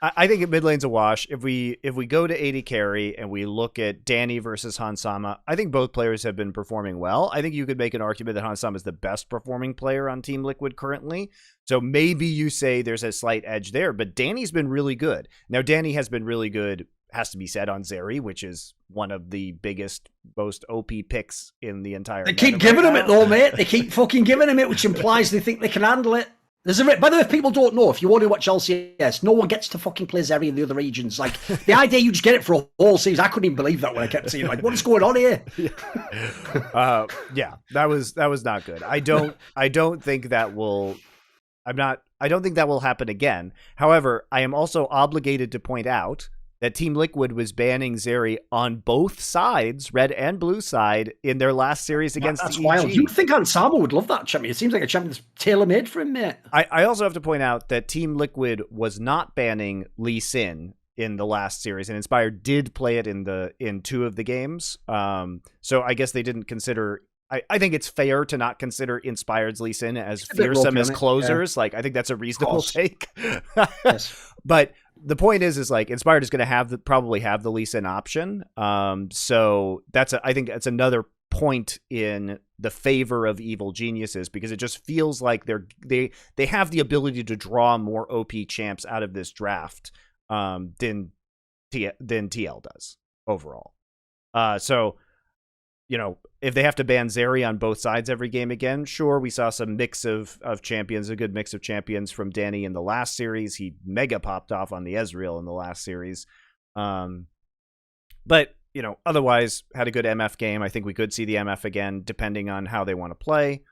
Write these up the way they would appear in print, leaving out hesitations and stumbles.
I think mid lane's a wash. If we go to AD carry and we look at Danny versus Hansama, I think both players have been performing well. I think you could make an argument that Hansama is the best performing player on Team Liquid currently. So maybe you say there's a slight edge there, but Danny's been really good. Now, Danny has been really good, has to be said, on Zeri, which is one of the biggest, most OP picks in the entire They keep giving him it though, mate. They keep fucking giving him it, which implies they think they can handle it. By the way, if people don't know, if you want to watch LCS, no one gets to fucking play Zeri in the other regions. Like, the idea you just get it for a whole season, I couldn't even believe that when I kept seeing like, what is going on here? Yeah, that was not good. I don't think that will happen again. However, I am also obligated to point out that Team Liquid was banning Zeri on both sides, red and blue side, in their last series against That's EG. wild. You think Hansama would love that champion? It seems like a champion that's tailor-made for him, mate. I also have to point out that Team Liquid was not banning Lee Sin in the last series, and Inspired did play it in 2 of the games. So I guess they didn't consider. I think it's fair to not consider Inspired's Lee Sin as fearsome as closers. Yeah. Like, I think that's a reasonable take. Yes. But the point is like Inspired is going to probably have the Lee Sin option. So I think that's another point in the favor of Evil Geniuses, because it just feels like they have the ability to draw more OP champs out of this draft than TL does overall. So, you know, if they have to ban Zeri on both sides every game again, sure, we saw some mix of champions, a good mix of champions from Danny in the last series. He mega popped off on the Ezreal in the last series. But, you know, otherwise had a good MF game. I think we could see the MF again, depending on how they want to play.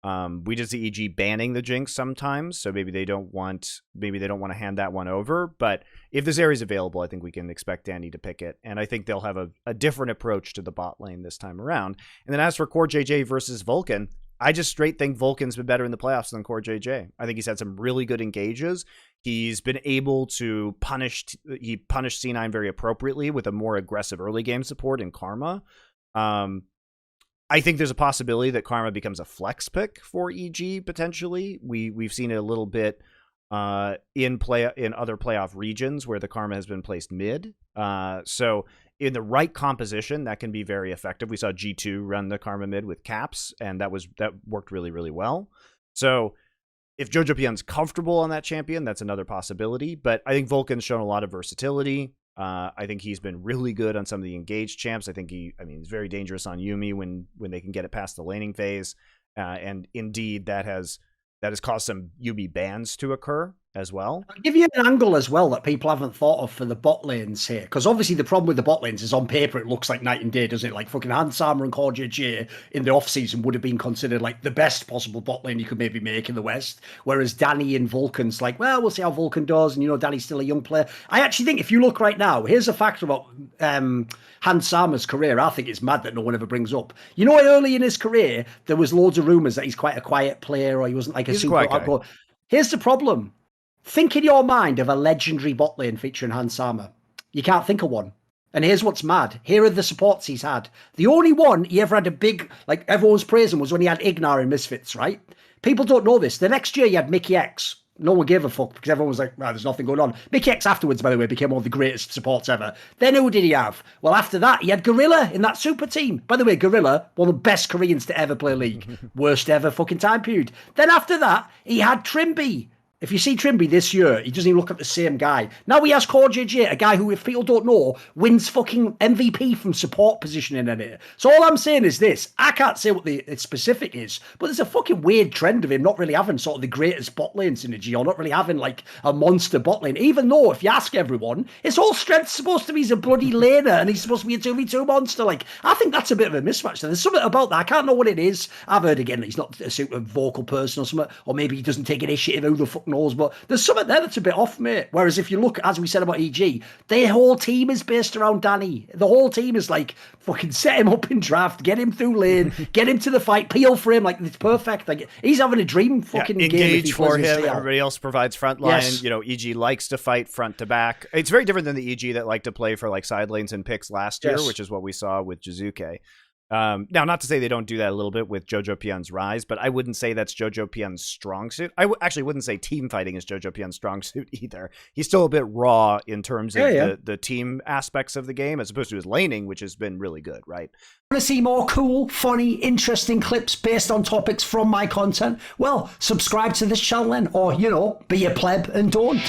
We did see EG banning the Jinx sometimes, so maybe they don't want to hand that one over. But if the Zeri's available, I think we can expect Danny to pick it, and I think they'll have a different approach to the bot lane this time around. And then as for Core JJ versus Vulcan, I just straight think Vulcan's been better in the playoffs than Core JJ. I think he's had some really good engages. He's been able to punish C9 very appropriately with a more aggressive early game support in Karma. I think there's a possibility that Karma becomes a flex pick for EG potentially. We've seen it a little bit in other playoff regions where the Karma has been placed mid. So in the right composition, that can be very effective. We saw G2 run the Karma mid with Caps, and that worked really, really well. So if Jojo Pion's comfortable on that champion, that's another possibility. But I think Vulcan's shown a lot of versatility. I think he's been really good on some of the engaged champs. I think he's very dangerous on Yuumi when they can get it past the laning phase. And indeed, that has caused some Yuumi bans to occur as well. I'll give you an angle as well that people haven't thought of for the bot lanes here. Because obviously the problem with the bot lanes is on paper it looks like night and day, doesn't it? Like fucking Hansama and Core JJ in the off-season would have been considered like the best possible bot lane you could maybe make in the West. Whereas Danny and Vulcan's like, well, we'll see how Vulcan does. And, you know, Danny's still a young player. I actually think if you look right now, here's a fact about Hansama's career I think it's mad that no one ever brings up. You know, early in his career, there was loads of rumours that he's quite a quiet player or he wasn't like a super outgoing. Here's the problem. Think in your mind of a legendary bot lane featuring Hansama. You can't think of one. And here's what's mad. Here are the supports he's had. The only one he ever had a big, like everyone was praising, was when he had Ignar in Misfits, right? People don't know this. The next year he had Mickey X. No one gave a fuck because everyone was like, well, there's nothing going on. Mickey X afterwards, by the way, became one of the greatest supports ever. Then who did he have? Well, after that, he had Gorilla in that super team. By the way, Gorilla, one of the best Koreans to ever play League. Worst ever fucking time period. Then after that, he had Trimby. If you see Trimby this year, he doesn't even look like the same guy. Now he has Core JJ, a guy who, if people don't know, wins fucking MVP from support positioning in it. So all I'm saying is this. I can't say what the specific is, but there's a fucking weird trend of him not really having sort of the greatest bot lane synergy or not really having like a monster bot lane. Even though, if you ask everyone, his whole strength's supposed to be he's a bloody laner and he's supposed to be a 2v2 monster. Like, I think that's a bit of a mismatch. There's something about that. I can't know what it is. I've heard again that he's not a super vocal person or something, or maybe he doesn't take initiative. Who the fuck knows, but there's something there that's a bit off, mate. Whereas if you look, as we said about EG, their whole team is based around Danny. The whole team is like, fucking set him up in draft, get him through lane, get him to the fight, peel for him, like it's perfect. Like he's having a dream fucking game. Engage for him, everybody else provides front line. Yes. You know, EG likes to fight front to back. It's very different than the EG that liked to play for like side lanes and picks last year, which is what we saw with Jizuke. Now, not to say they don't do that a little bit with Jojo Pion's Rise, but I wouldn't say that's Jojo Pion's strong suit. I actually wouldn't say team fighting is Jojo Pion's strong suit either. He's still a bit raw in terms of the team aspects of the game, as opposed to his laning, which has been really good, right? Want to see more cool, funny, interesting clips based on topics from my content? Well, subscribe to this channel then, or, be a pleb and don't.